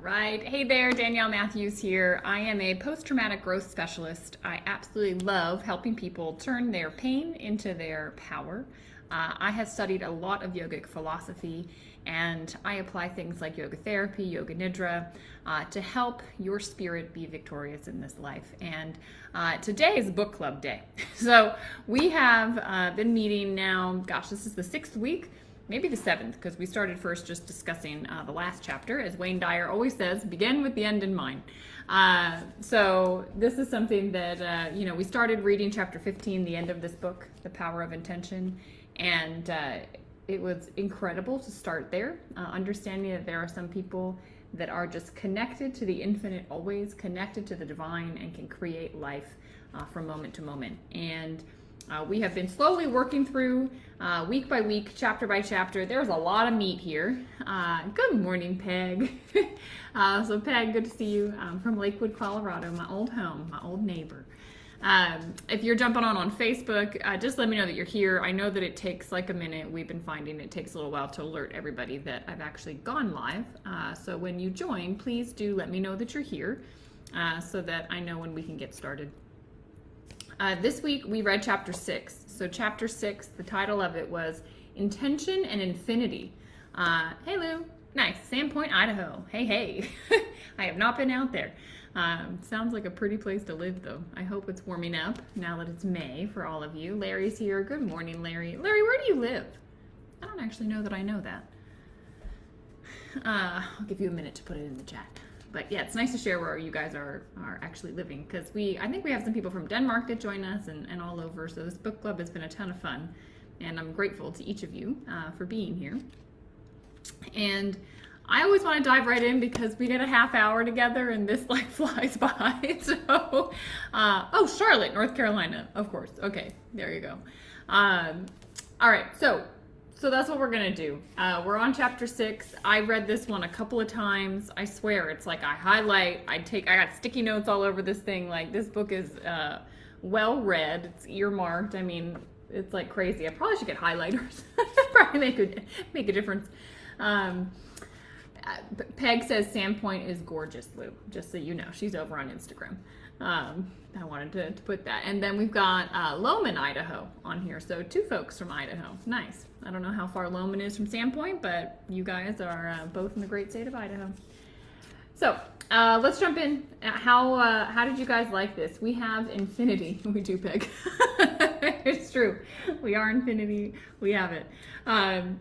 Right. Hey there, Danielle Matthews here. I am a post-traumatic growth specialist. I absolutely love helping people turn their pain into their power. I have studied a lot of yogic philosophy, and I apply things like yoga therapy, yoga nidra, to help your spirit be victorious in this life. And today is book club day. So we have been meeting now, gosh, this is the 6th week. Maybe the 7th, because we started first just discussing the last chapter. As Wayne Dyer always says, begin with the end in mind. So this is something that, we started reading chapter 15, the end of this book, The Power of Intention. And it was incredible to start there, understanding that there are some people that are just connected to the infinite, always connected to the divine, and can create life from moment to moment. And we have been slowly working through week by week, chapter by chapter. There's a lot of meat here. Good morning, Peg. So Peg, good to see you from Lakewood, Colorado, my old home, my old neighbor. If you're jumping on Facebook, just let me know that you're here. I know that it takes like a minute. We've been finding it takes a little while to alert everybody that I've actually gone live. So when you join, please do let me know that you're here so that I know when we can get started. This week we read chapter 6. So chapter 6, the title of it was Intention and Infinity. Hey Lou, nice, Sandpoint, Idaho. Hey. I have not been out there. Sounds like a pretty place to live though. I hope it's warming up now that it's May for all of you. Larry's here. Good morning, Larry. Larry, where do you live? I don't actually know that I know that. I'll give you a minute to put it in the chat. But yeah, it's nice to share where you guys are actually living, because I think we have some people from Denmark that join us and all over. So this book club has been a ton of fun, and I'm grateful to each of you for being here. And I always want to dive right in because we get a half hour together and this like flies by. So, Charlotte, North Carolina, of course. Okay, there you go. All right, so that's what we're gonna do. We're on chapter 6. I read this one a couple of times. I swear, it's like I highlight, I got sticky notes all over this thing. Like, this book is well read. It's earmarked. I mean, it's like crazy. I probably should get highlighters. Probably make a difference. Peg says Sandpoint is gorgeous, Lou. Just so you know, she's over on Instagram. I wanted to put that. And then we've got Loman, Idaho on here. So 2 folks from Idaho. Nice. I don't know how far Loman is from Sandpoint, but you guys are both in the great state of Idaho. So let's jump in. How did you guys like this? We have infinity. We do, Peg. It's true. We are infinity. We have it. I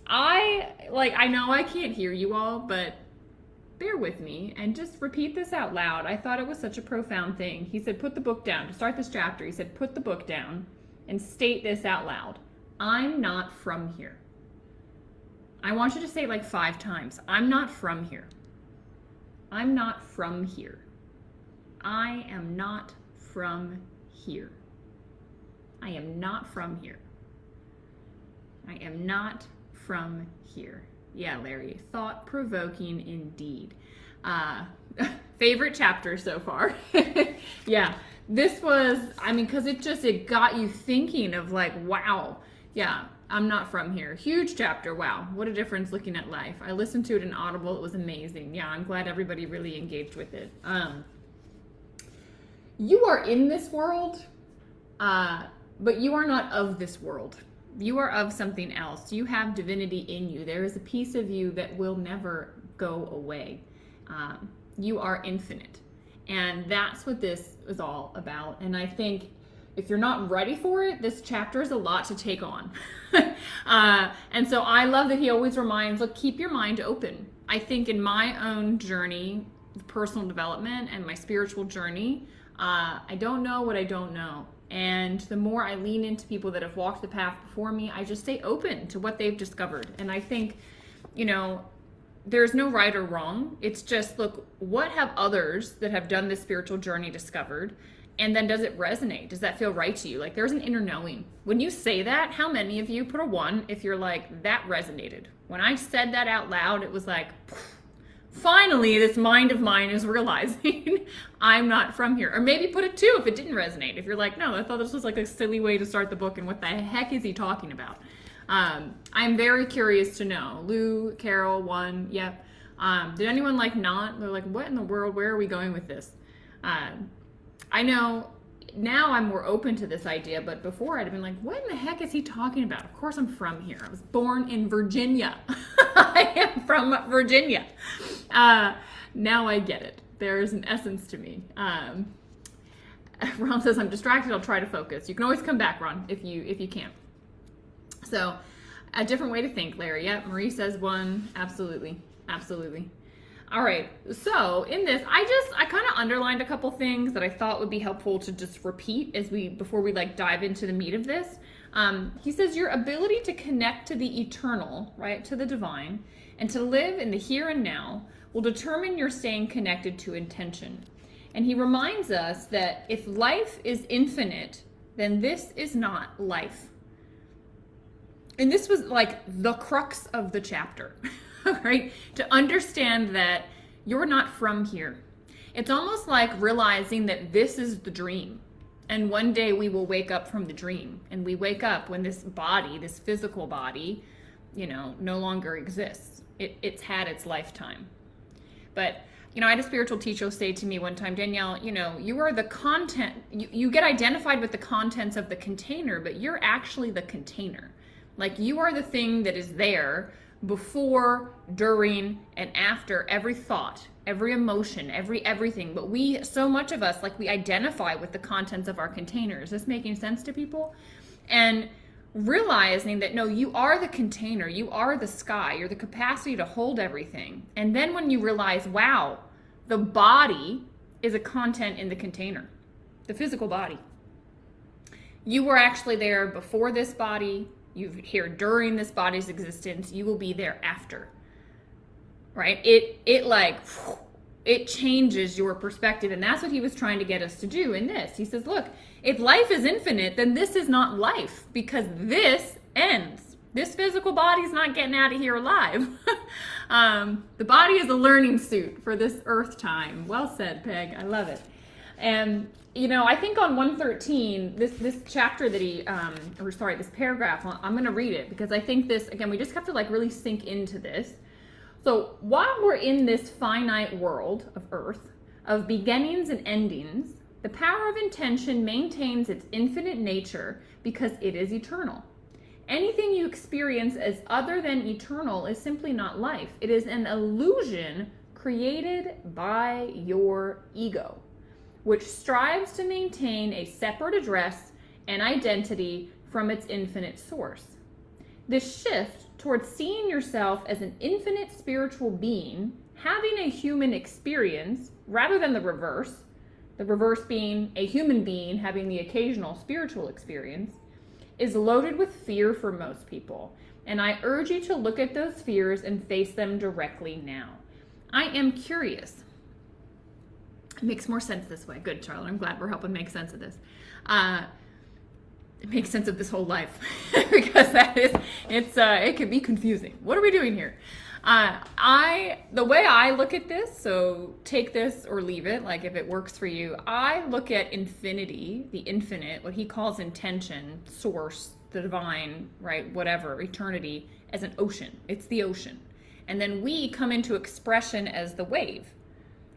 know I can't hear you all, but bear with me and just repeat this out loud. I thought it was such a profound thing. He said, put the book down. To start this chapter, he said, put the book down and state this out loud. I'm not from here. I want you to say it like 5 times. I'm not from here. I'm not from here. I am not from here. I am not from here. I am not from here. Yeah, Larry, thought-provoking indeed. Favorite chapter so far. Yeah, this was, because it got you thinking of like, wow, yeah, I'm not from here. Huge chapter. Wow, what a difference looking at life. I listened to it in Audible. It was amazing. Yeah, I'm glad everybody really engaged with it. You are in this world, but you are not of this world. You are of something else. You have divinity in you. There is a piece of you that will never go away. You are infinite. And that's what this is all about. And I think if you're not ready for it, this chapter is a lot to take on. And so I love that he always reminds, look, keep your mind open. I think in my own journey, personal development and my spiritual journey, I don't know what I don't know. And the more I lean into people that have walked the path before me, I just stay open to what they've discovered. And I think, there's no right or wrong. It's just, look, what have others that have done this spiritual journey discovered? And then does it resonate? Does that feel right to you? Like, there's an inner knowing. When you say that, how many of you put a 1 if you're like, that resonated? When I said that out loud, it was like, finally, this mind of mine is realizing I'm not from here. Or maybe put a 2 if it didn't resonate. If you're like, no, I thought this was like a silly way to start the book, and what the heck is he talking about? I'm very curious to know. Lou, Carol, 1, yep. Did anyone like not? They're like, what in the world? Where are we going with this? I know now I'm more open to this idea, but before I'd have been like, what in the heck is he talking about? Of course I'm from here. I was born in Virginia. I am from Virginia. Now I get it. There is an essence to me. Ron says, I'm distracted. I'll try to focus. You can always come back, Ron, if you can't. So a different way to think, Larry. Yep. Marie says one. Absolutely. Absolutely. All right. So in this, I kind of underlined a couple things that I thought would be helpful to just repeat before we like dive into the meat of this. He says your ability to connect to the eternal, right, to the divine, and to live in the here and now will determine your staying connected to intention. And he reminds us that if life is infinite, then this is not life. And this was like the crux of the chapter, right? To understand that you're not from here. It's almost like realizing that this is the dream. And one day we will wake up from the dream. And we wake up when this body, this physical body, no longer exists. It's had its lifetime. But, I had a spiritual teacher say to me one time, Danielle, you are the content, you get identified with the contents of the container, but you're actually the container. Like you are the thing that is there before, during, and after every thought, every emotion, everything. But so much of us, like we identify with the contents of our container. Is this making sense to people? And realizing that no, you are the container, you are the sky, you're the capacity to hold everything. And then when you realize, wow, the body is a content in the container, the physical body. You were actually there before this body, you're here during this body's existence, you will be there after, right? It changes your perspective. And that's what he was trying to get us to do in this. He says, look, if life is infinite, then this is not life because this ends. This physical body's not getting out of here alive. The body is a learning suit for this earth time. Well said, Peg. I love it. And, I think on 113, this chapter that this paragraph, I'm going to read it because I think this, again, we just have to like really sink into this. So while we're in this finite world of earth, of beginnings and endings, the power of intention maintains its infinite nature because it is eternal. Anything you experience as other than eternal is simply not life. It is an illusion created by your ego, which strives to maintain a separate address and identity from its infinite source. This shift towards seeing yourself as an infinite spiritual being, having a human experience rather than the reverse being a human being having the occasional spiritual experience, is loaded with fear for most people. And I urge you to look at those fears and face them directly now. I am curious. It makes more sense this way. Good, Charlotte. I'm glad we're helping make sense of this. It makes sense of this whole life because it can be confusing. What are we doing here? The way I look at this, so take this or leave it, like if it works for you, I look at infinity, the infinite, what he calls intention, source, the divine, right, whatever, eternity, as an ocean. It's the ocean. And then we come into expression as the wave.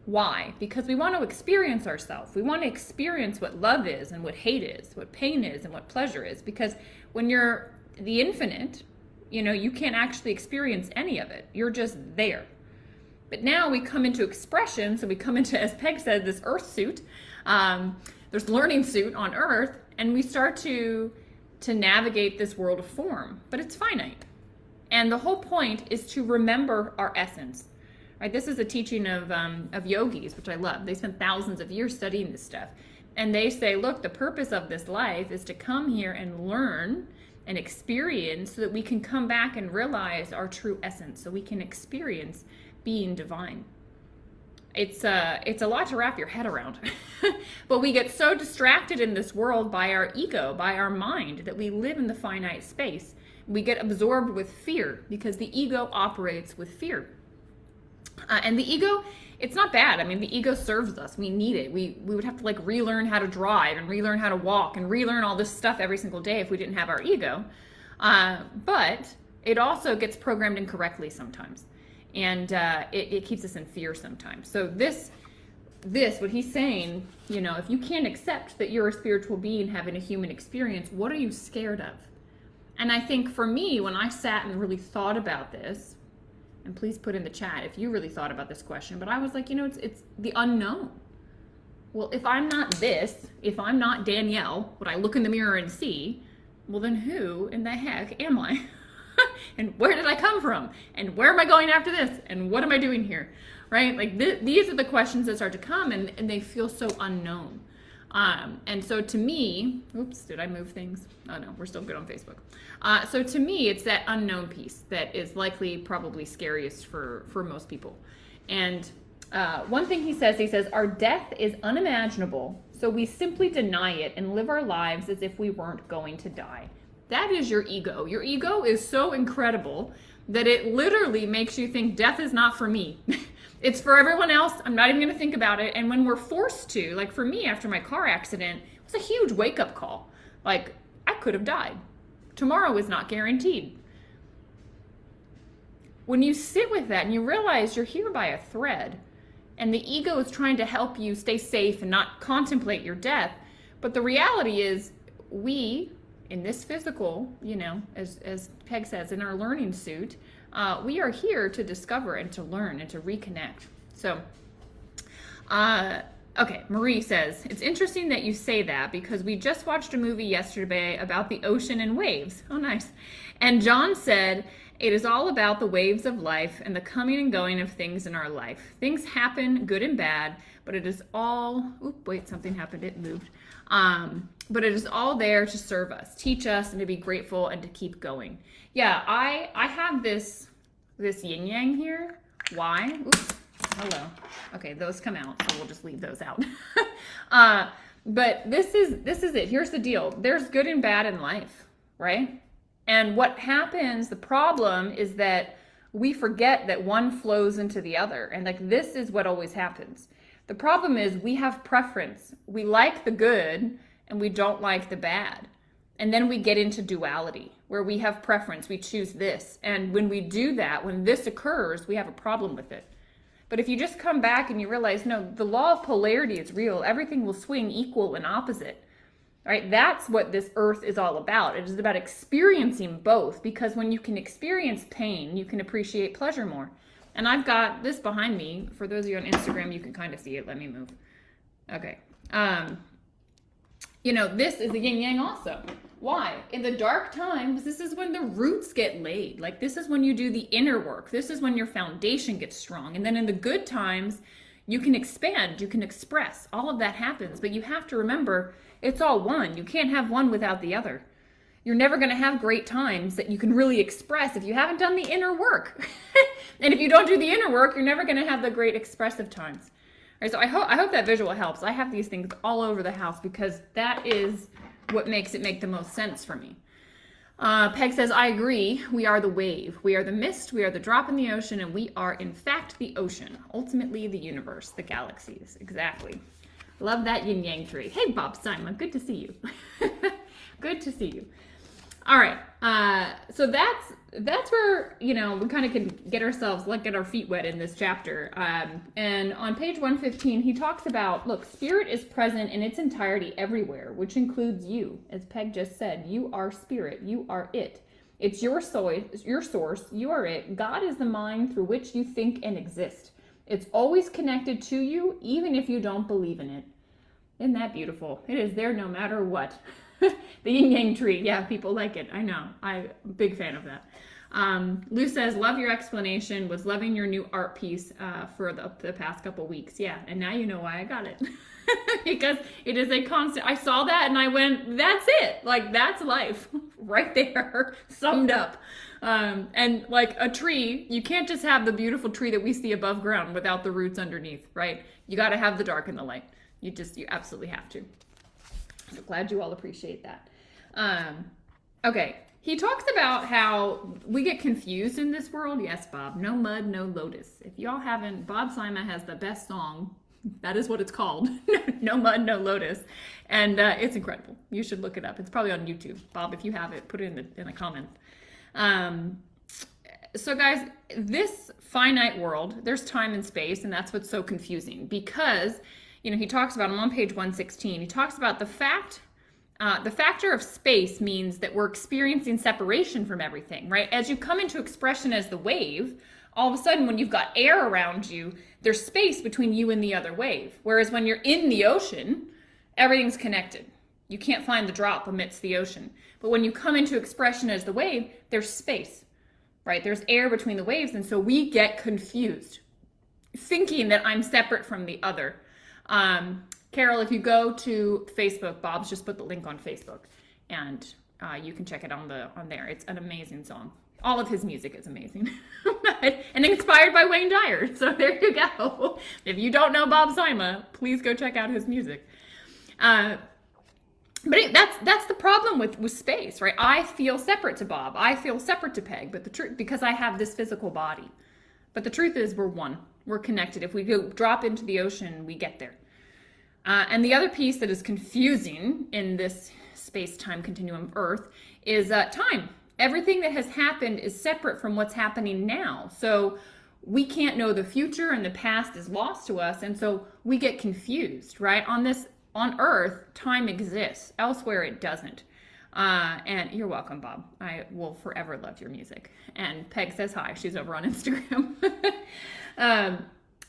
Why? Because we want to experience ourselves. We want to experience what love is and what hate is, what pain is and what pleasure is. Because when you're the infinite, you can't actually experience any of it. You're just there. But now we come into expression. So we come into, as Peg said, this earth suit. There's learning suit on earth. And we start to navigate this world of form. But it's finite. And the whole point is to remember our essence. Right, this is a teaching of yogis, which I love. They spent thousands of years studying this stuff. And they say, look, the purpose of this life is to come here and learn and experience so that we can come back and realize our true essence, so we can experience being divine. It's a lot to wrap your head around. But we get so distracted in this world by our ego, by our mind, that we live in the finite space. We get absorbed with fear because the ego operates with fear. And the ego, it's not bad. I mean, the ego serves us. We need it. We would have to like relearn how to drive and relearn how to walk and relearn all this stuff every single day if we didn't have our ego. But it also gets programmed incorrectly sometimes. And it keeps us in fear sometimes. So this, what he's saying, if you can't accept that you're a spiritual being having a human experience, what are you scared of? And I think for me, when I sat and really thought about this, and please put in the chat if you really thought about this question, but I was like, it's the unknown. Well, if I'm not this, if I'm not Danielle, what I look in the mirror and see, well then who in the heck am I? And where did I come from? And where am I going after this? And what am I doing here? Right? Like these are the questions that start to come, and they feel so unknown. And so to me, oops, did I move things? Oh no, we're still good on Facebook. So to me, it's that unknown piece that is likely probably scariest for most people. And one thing he says, our death is unimaginable, so we simply deny it and live our lives as if we weren't going to die. That is your ego. Your ego is so incredible that it literally makes you think death is not for me. It's for everyone else. I'm not even going to think about it. And when we're forced to, like for me after my car accident, it was a huge wake-up call. Like, I could have died. Tomorrow is not guaranteed. When you sit with that and you realize you're here by a thread, and the ego is trying to help you stay safe and not contemplate your death, but the reality is we, in this physical, as Peg says, in our learning suit, we are here to discover and to learn and to reconnect. So, okay, Marie says, it's interesting that you say that because we just watched a movie yesterday about the ocean and waves. Oh, nice. And John said, it is all about the waves of life and the coming and going of things in our life. Things happen, good and bad, but it is all, something happened, it moved. But it is all there to serve us, teach us, and to be grateful and to keep going. Yeah, I have this yin yang here. Why? Oops. Hello. Okay, those come out, so we'll just leave those out. But this is it. Here's the deal. There's good and bad in life, right? And what happens, the problem is that we forget that one flows into the other. And like this is what always happens. The problem is we have preference. We like the good and we don't like the bad. And then we get into duality where we have preference. We choose this. And when we do that, when this occurs, we have a problem with it. But if you just come back and you realize, no, the law of polarity is real. Everything will swing equal and opposite. Right? That's what this earth is all about. It is about experiencing both, because when you can experience pain, you can appreciate pleasure more. And I've got this behind me. For those of you on Instagram, you can kind of see it. Let me move. Okay. This is the yin yang also. Why? In the dark times, this is when the roots get laid. Like this is when you do the inner work. This is when your foundation gets strong. And then in the good times, you can expand, you can express. All of that happens. But you have to remember, it's all one. You can't have one without the other. You're never going to have great times that you can really express if you haven't done the inner work. And if you don't do the inner work, you're never going to have the great expressive times. All right, so I hope that visual helps. I have these things all over the house because that is what makes it make the most sense for me. Peg says, I agree. We are the wave. We are the mist. We are the drop in the ocean. And we are, in fact, the ocean. Ultimately, the universe, the galaxies. Exactly. Love that yin yang tree. Hey, Bob Simon. Good to see you. Good to see you. All right. So that's where, we kind of can get our feet wet in this chapter. And on page 115, he talks about, look, spirit is present in its entirety everywhere, which includes you. As Peg just said, you are spirit. You are it. It's your source. You are it. God is the mind through which you think and exist. It's always connected to you, even if you don't believe in it. Isn't that beautiful? It is there no matter what. The yin yang tree. Yeah, people like it. I know. I'm a big fan of that. Lou says, love your explanation. Was loving your new art piece for the past couple weeks. Yeah, and now you know why I got it. Because it is a constant. I saw that and I went, that's it. Like, that's life. Right there. Summed up. And like a tree, you can't just have the beautiful tree that we see above ground without the roots underneath, right? You got to have the dark and the light. You absolutely have to. So glad you all appreciate that. Okay. He talks about how we get confused in this world. Yes, Bob. No mud, no lotus. If y'all haven't, Bob Sima has the best song. That is what it's called. No mud, no lotus. And it's incredible. You should look it up. It's probably on YouTube. Bob, if you have it, put it in the comments. So guys, this finite world, there's time and space, and that's what's so confusing because, he talks about, I'm on page 116, he talks about the factor of space means that we're experiencing separation from everything, right? As you come into expression as the wave, all of a sudden when you've got air around you, there's space between you and the other wave. Whereas when you're in the ocean, everything's connected. You can't find the drop amidst the ocean. But when you come into expression as the wave, there's space, right? There's air between the waves, and so we get confused, thinking that I'm separate from the other. Carol, if you go to Facebook, Bob's just put the link on Facebook, and you can check it on there. It's an amazing song. All of his music is amazing, and inspired by Wayne Dyer. So there you go. If you don't know Bob Zima, please go check out his music. But that's the problem with space, right? I feel separate to Bob. I feel separate to Peg, but the truth, because I have this physical body. But the truth is, we're one. We're connected. If we go drop into the ocean, we get there. And the other piece that is confusing in this space-time continuum of Earth is time. Everything that has happened is separate from what's happening now. So we can't know the future, and the past is lost to us, and so we get confused, right? On Earth, time exists. Elsewhere, it doesn't. And you're welcome, Bob. I will forever love your music. And Peg says hi. She's over on Instagram.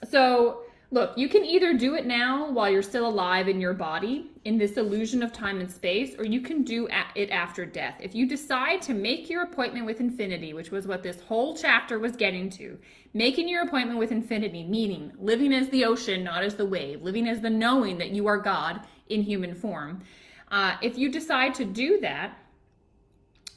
So look, you can either do it now while you're still alive in your body, in this illusion of time and space, or you can do it after death. If you decide to make your appointment with infinity, which was what this whole chapter was getting to, making your appointment with infinity, meaning living as the ocean, not as the wave, living as the knowing that you are God in human form. If you decide to do that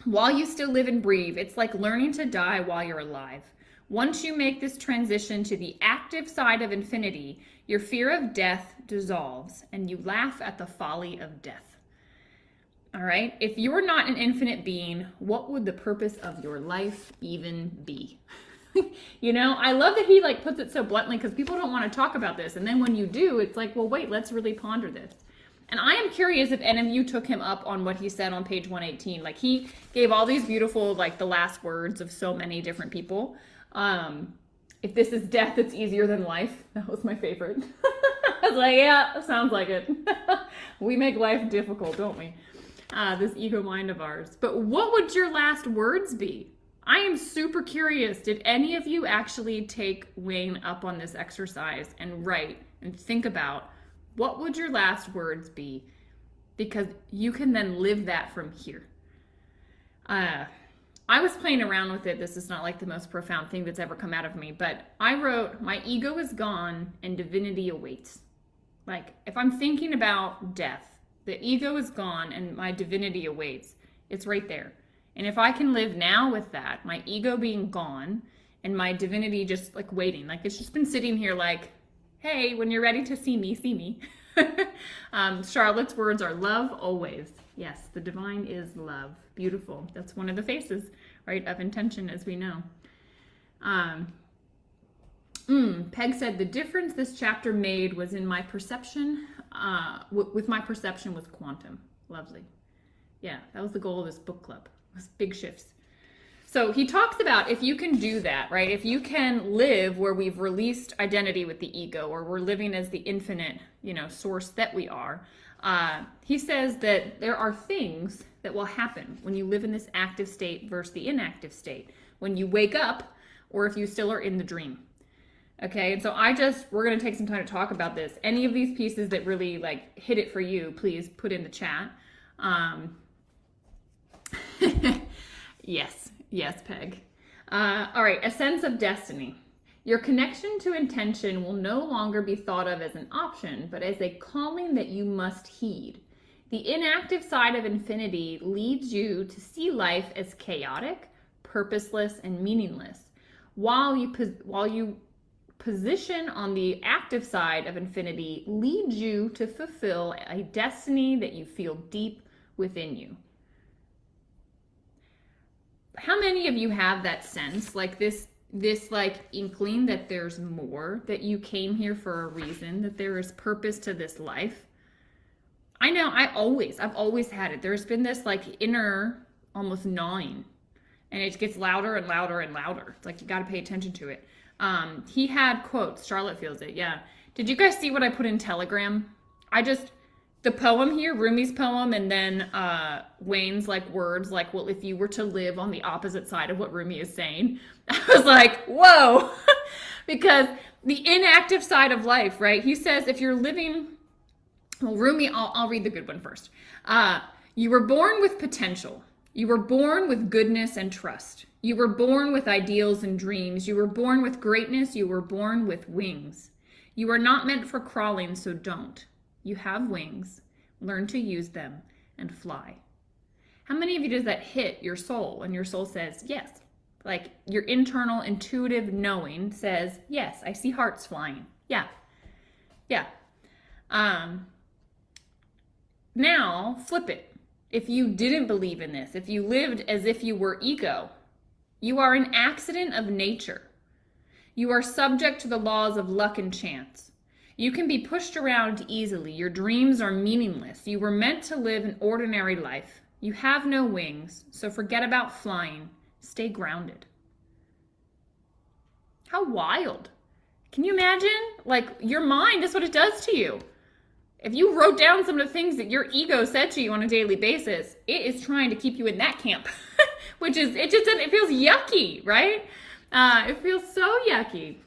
while you still live and breathe, it's like learning to die while you're alive. Once you make this transition to the active side of infinity, your fear of death dissolves and you laugh at the folly of death. All right? If you're not an infinite being, what would the purpose of your life even be? I love that he puts it so bluntly, because people don't want to talk about this. And then when you do, it's like, well, wait, let's really ponder this. And I am curious if any of you took him up on what he said on page 118. He gave all these beautiful, the last words of so many different people. If this is death, it's easier than life. That was my favorite. I was like, yeah, sounds like it. We make life difficult, don't we? This ego mind of ours. But what would your last words be? I am super curious. Did any of you actually take Wayne up on this exercise and write and think about what would your last words be? Because you can then live that from here. I was playing around with it. This is not the most profound thing that's ever come out of me, but I wrote, my ego is gone and divinity awaits. If I'm thinking about death, the ego is gone and my divinity awaits. It's right there. And if I can live now with that, my ego being gone and my divinity just waiting, it's just been sitting here hey, when you're ready to see me, see me. Charlotte's words are love always. Yes, the divine is love. Beautiful. That's one of the faces, right, of intention, as we know. Peg said, the difference this chapter made was in my perception, with my perception was quantum. Lovely. Yeah, that was the goal of this book club. It was big shifts. So he talks about if you can do that, right? If you can live where we've released identity with the ego, or we're living as the infinite, source that we are, he says that there are things that will happen when you live in this active state versus the inactive state, when you wake up, or if you still are in the dream. Okay, and so we're going to take some time to talk about this. Any of these pieces that really hit it for you, please put in the chat. Yes, Peg. All right, a sense of destiny. Your connection to intention will no longer be thought of as an option, but as a calling that you must heed. The inactive side of infinity leads you to see life as chaotic, purposeless, and meaningless, while you position on the active side of infinity leads you to fulfill a destiny that you feel deep within you. How many of you have that sense, this inkling that there's more, that you came here for a reason, that there is purpose to this life? I know I've always had it. There's been this inner almost gnawing. and it gets louder and louder and louder. It's like you got to pay attention to it. He had quotes. Charlotte feels it. Yeah. Did you guys see what I put in Telegram? The poem here, Rumi's poem, and then Wayne's like words like, well, if you were to live on the opposite side of what Rumi is saying, I was like, whoa, because the inactive side of life, right? He says if you're living, well, Rumi, I'll read the good one first. You were born with potential. You were born with goodness and trust. You were born with ideals and dreams. You were born with greatness. You were born with wings. You are not meant for crawling, so don't. You have wings. Learn to use them and fly. How many of you does that hit your soul and your soul says, yes? Like your internal intuitive knowing says, yes, I see hearts flying. Yeah. Yeah. Now flip it. If you didn't believe in this, if you lived as if you were ego, you are an accident of nature. You are subject to the laws of luck and chance. You can be pushed around easily. Your dreams are meaningless. You were meant to live an ordinary life. You have no wings, so forget about flying. Stay grounded. How wild. Can you imagine? Like, your mind is what it does to you. If you wrote down some of the things that your ego said to you on a daily basis, it is trying to keep you in that camp, which is, it feels yucky, right? It feels so yucky.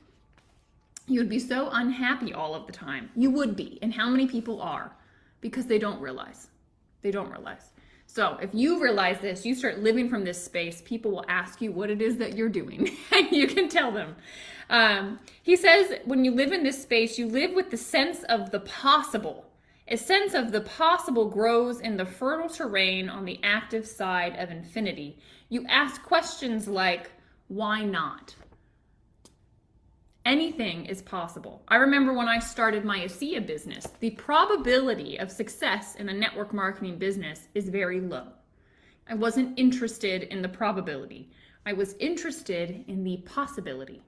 You would be so unhappy all of the time. You would be. And how many people are? Because they don't realize. They don't realize. So if you realize this, you start living from this space, people will ask you what it is that you're doing. And you can tell them. He says, when you live in this space, you live with the sense of the possible. A sense of the possible grows in the fertile terrain on the active side of infinity. You ask questions like, why not? Anything is possible. I remember when I started my ASEA business, the probability of success in a network marketing business is very low. I wasn't interested in the probability. I was interested in the possibility.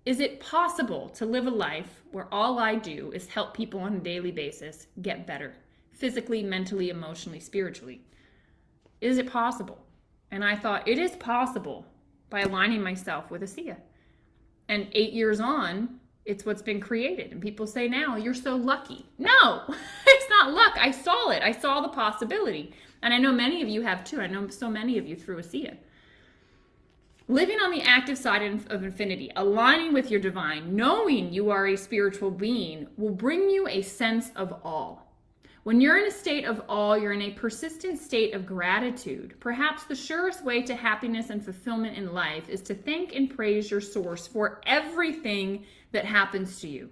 Is it possible to live a life where all I do is help people on a daily basis get better, physically, mentally, emotionally, spiritually? Is it possible? And I thought it is possible by aligning myself with ASEA. And 8 years on, it's what's been created. And people say now, you're so lucky. No, it's not luck. I saw it. I saw the possibility. And I know many of you have too. I know so many of you through ASEA. Living on the active side of infinity, aligning with your divine, knowing you are a spiritual being will bring you a sense of awe. When you're in a state of awe, you're in a persistent state of gratitude. Perhaps the surest way to happiness and fulfillment in life is to thank and praise your source for everything that happens to you.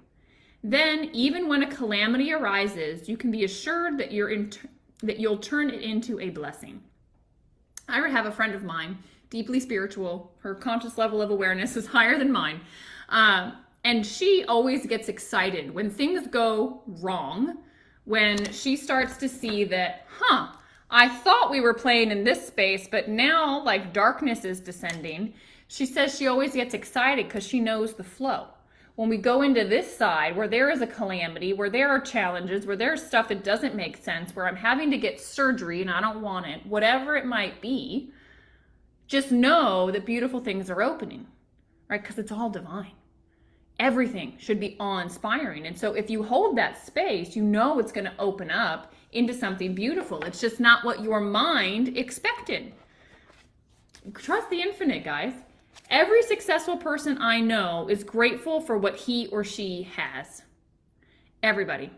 Then, even when a calamity arises, you can be assured that you'll turn it into a blessing. I have a friend of mine, deeply spiritual. Her conscious level of awareness is higher than mine. And she always gets excited when things go wrong, when she starts to see that, I thought we were playing in this space, but now like darkness is descending. She says she always gets excited because she knows the flow. When we go into this side where there is a calamity, where there are challenges, where there's stuff that doesn't make sense, where I'm having to get surgery and I don't want it, whatever it might be, just know that beautiful things are opening, right? Because it's all divine. Everything should be awe-inspiring. And so if you hold that space, you know it's going to open up into something beautiful. It's just not what your mind expected. Trust the infinite, guys. Every successful person I know is grateful for what he or she has. Everybody.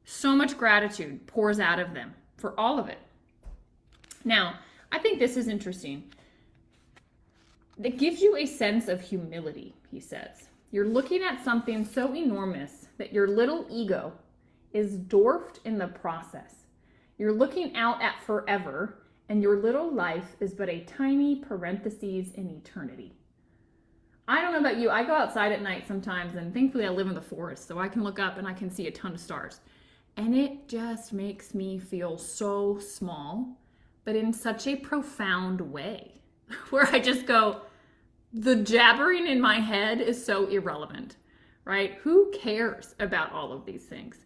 So much gratitude pours out of them for all of it. Now, I think this is interesting. It gives you a sense of humility, he says. You're looking at something so enormous that your little ego is dwarfed in the process. You're looking out at forever, and your little life is but a tiny parenthesis in eternity. I don't know about you. I go outside at night sometimes, and thankfully I live in the forest, so I can look up and I can see a ton of stars. And it just makes me feel so small, but in such a profound way, where I just go, the jabbering in my head is so irrelevant, right? Who cares about all of these things?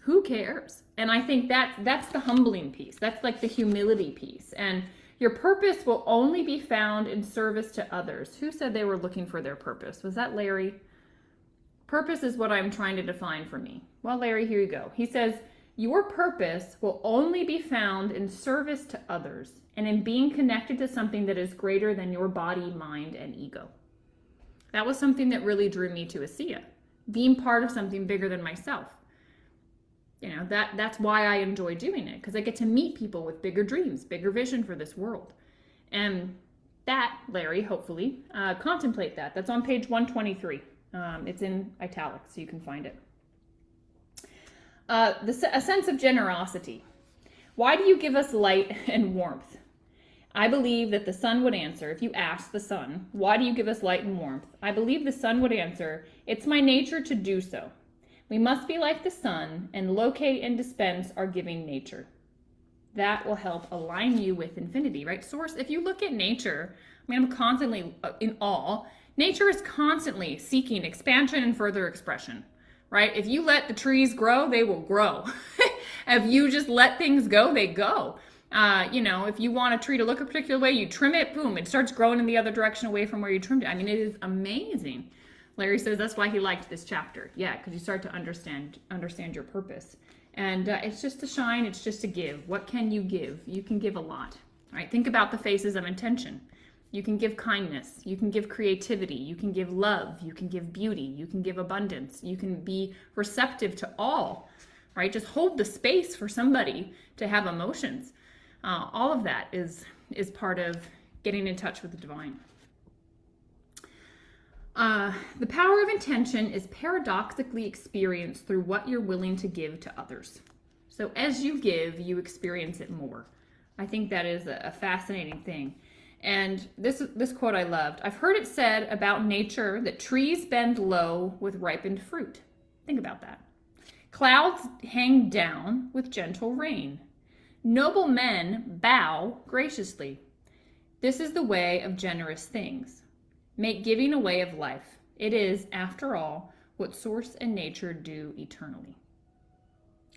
Who cares? And I think that's the humbling piece. That's like the humility piece. And Your purpose will only be found in service to others. Who said they were looking for their purpose? Was that Larry? Purpose is what I'm trying to define for me. Well, Larry, here you go. He says, your purpose will only be found in service to others and in being connected to something that is greater than your body, mind, and ego. That was something that really drew me to ASEA, being part of something bigger than myself. You know, that's why I enjoy doing it, because I get to meet people with bigger dreams, bigger vision for this world. And that, Larry, hopefully, contemplate that. That's on page 123. It's in italics, so you can find it. A sense of generosity. Why do you give us light and warmth? I believe that the sun would answer, if you ask the sun, why do you give us light and warmth? I believe the sun would answer, it's my nature to do so. We must be like the sun and locate and dispense our giving nature. That will help align you with infinity, right? Source, if you look at nature, I mean, I'm constantly in awe. Nature is constantly seeking expansion and further expression, right? If you let the trees grow, they will grow. If you just let things go, they go. You know, if you want a tree to look a particular way, you trim it, boom, it starts growing in the other direction away from where you trimmed it. I mean, it is amazing. Larry says that's why he liked this chapter. Yeah, because you start to understand your purpose. And it's just to shine, it's just to give. What can you give? You can give a lot. All right, think about the phases of intention. You can give kindness, you can give creativity, you can give love, you can give beauty, you can give abundance, you can be receptive to all, right? Just hold the space for somebody to have emotions. All of that is part of getting in touch with the divine. The power of intention is paradoxically experienced through what you're willing to give to others. So as you give, you experience it more. I think that is a fascinating thing. And this quote I loved. I've heard it said about nature that trees bend low with ripened fruit. Think about that. Clouds hang down with gentle rain. Noble men bow graciously. This is the way of generous things. Make giving a way of life. It is, after all, what source and nature do eternally.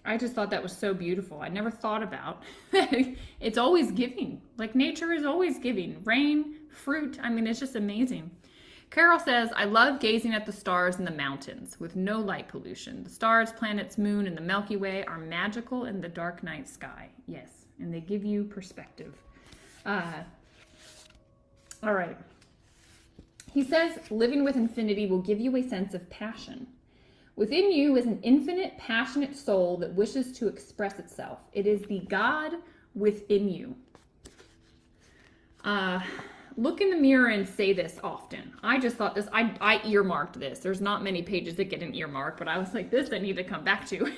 I just thought that was so beautiful. I never thought about it's always giving. Like nature is always giving. Rain, fruit. I mean, it's just amazing. Carol says, I love gazing at the stars in the mountains with no light pollution. The stars, planets, moon, and the Milky Way are magical in the dark night sky. Yes, and they give you perspective. All right. He says, living with infinity will give you a sense of passion. Within you is an infinite, passionate soul that wishes to express itself. It is the God within you. Look in the mirror and say this often. I just thought this, I earmarked this. There's not many pages that get an earmark, but I was like, this I need to come back to.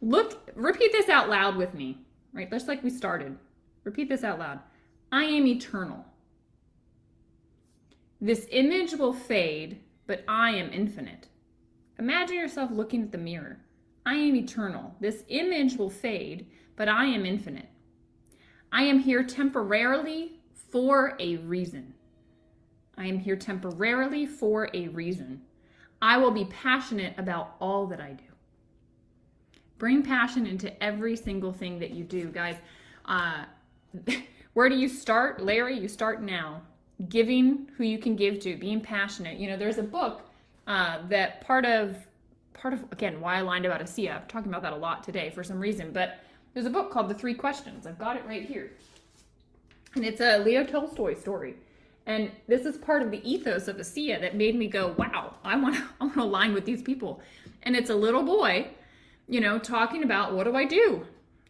Repeat this out loud with me, right? Just like we started. Repeat this out loud. I am eternal. This image will fade, but I am infinite. Imagine yourself looking at the mirror. I am eternal. This image will fade, but I am infinite. I am here temporarily for a reason. I am here temporarily for a reason. I will be passionate about all that I do. Bring passion into every single thing that you do, guys. Where do you start? Larry, you start now. Giving who you can give to, being passionate. You know, there's a book that part of again why I lied about ASEA. I'm talking about that a lot today for some reason, but there's a book called The 3 Questions. I've got it right here, and it's a Leo Tolstoy story. And this is part of the ethos of ASEA that made me go, wow, I want to align with these people. And it's a little boy, you know, talking about what do I do,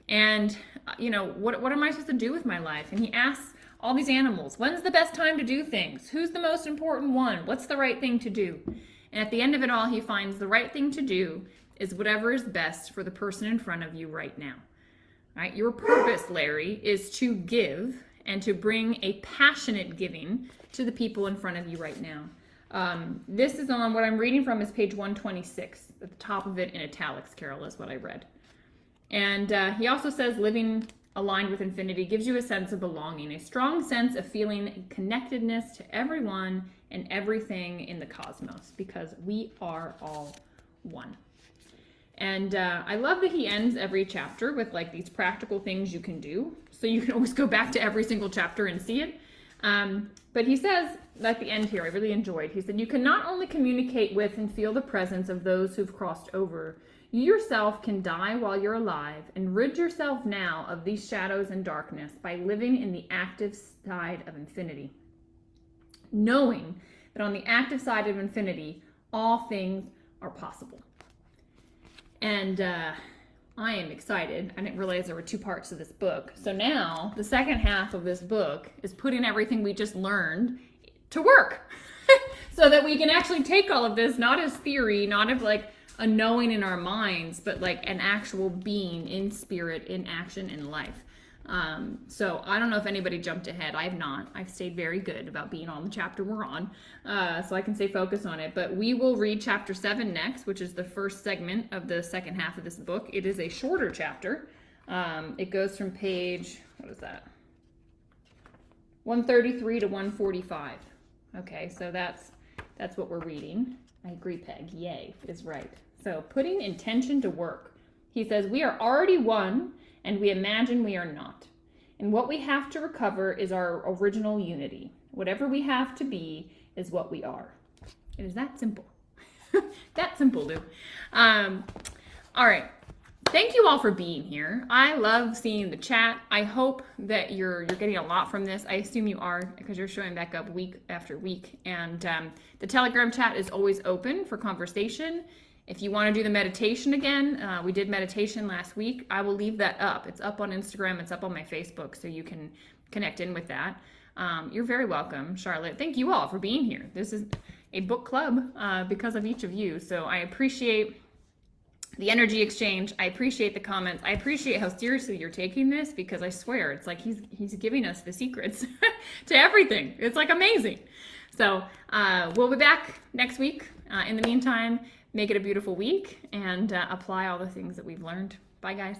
and you know, what am I supposed to do with my life? And he asks all these animals, when's the best time to do things? Who's the most important one? What's the right thing to do? And at the end of it all, he finds the right thing to do is whatever is best for the person in front of you right now. All right? Your purpose, Larry, is to give and to bring a passionate giving to the people in front of you right now. This is on, what I'm reading from is page 126. At the top of it in italics, Carol, is what I read. And he also says living aligned with infinity gives you a sense of belonging, a strong sense of feeling connectedness to everyone and everything in the cosmos, because we are all one. And I love that he ends every chapter with like these practical things you can do. So you can always go back to every single chapter and see it. But he says at the end here, I really enjoyed, he said, you can not only communicate with and feel the presence of those who've crossed over, you yourself can die while you're alive and rid yourself now of these shadows and darkness by living in the active side of infinity. Knowing that on the active side of infinity, all things are possible. And I am excited. I didn't realize there were 2 parts to this book. So now the second half of this book is putting everything we just learned to work so that we can actually take all of this, not as theory, not as like a knowing in our minds, but like an actual being in spirit, in action, in life. So I don't know if anybody jumped ahead. I have not. I've stayed very good about being on the chapter we're on, so I can stay focused on it. But we will read chapter 7 next, which is the first segment of the second half of this book. It is a shorter chapter. It goes from page, what is that? 133 to 145. Okay, so that's what we're reading. I agree, Peg. Yay, is right. So putting intention to work. He says, we are already one, and we imagine we are not. And what we have to recover is our original unity. Whatever we have to be is what we are. It is that simple. That simple, Lou. All right. Thank you all for being here. I love seeing the chat. I hope that you're getting a lot from this. I assume you are, because you're showing back up week after week. And the Telegram chat is always open for conversation. If you want to do the meditation again, we did meditation last week. I will leave that up. It's up on Instagram. It's up on my Facebook, so you can connect in with that. You're very welcome, Charlotte. Thank you all for being here. This is a book club because of each of you. So I appreciate the energy exchange. I appreciate the comments. I appreciate how seriously you're taking this, because I swear it's like he's giving us the secrets to everything. It's like amazing. So we'll be back next week. In the meantime, make it a beautiful week and apply all the things that we've learned. Bye, guys.